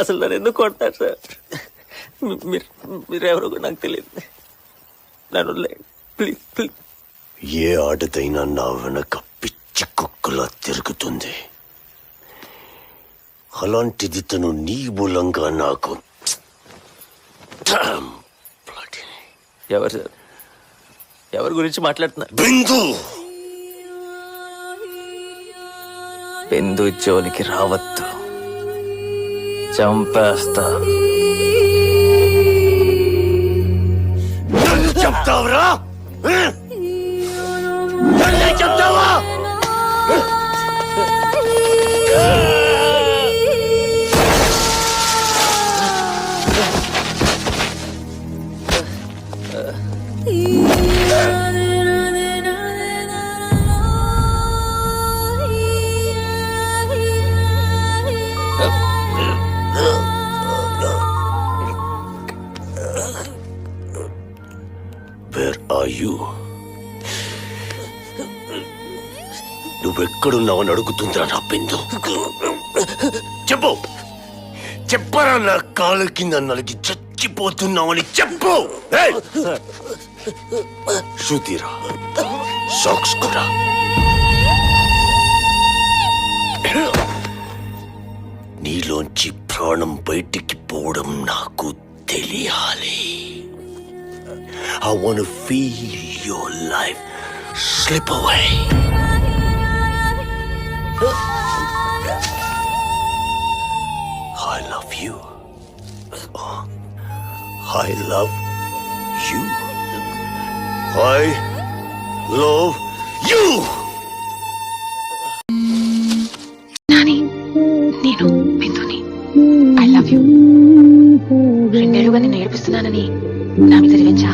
అసలు నన్ను ఎందుకు కొడతారు సార్? మీరెవరో కూడా నాకు తెలియదు. నన్ను ప్లీజ్ ప్లీజ్. ఏ ఆడదైనా నా వెనక పిచ్చి కుక్కలా తిరుగుతుంది. అలాంటిది తను నీ మూలంగా నాకు. ఎవరు సార్? ఎవరి గురించి మాట్లాడుతున్నారు? బిందు. బిందు జోలికి రావద్దు, చంపేస్తా. చెప్తావురా? చెప్తావా? Where are you? నువ్వెక్కడున్నావని అడుగుతుందిరా నా బిందు. చెప్పు, చెప్పరా? నా కాలు కింద నలిగి చచ్చిపోతున్నావని చెప్పు. శృతిరా, సాక్స్ కూడా. నీలోంచి ప్రాణం బయటికి పోవడం నాకు తెలియాలి. I want to feel your life slip away. I love you. I love you. I love you. Nani, నేను బిందుని. I love you. 2 ఏళ్లుగా నిన్ను ఏడిపిస్తున్నానని నా మీద రివెంజా?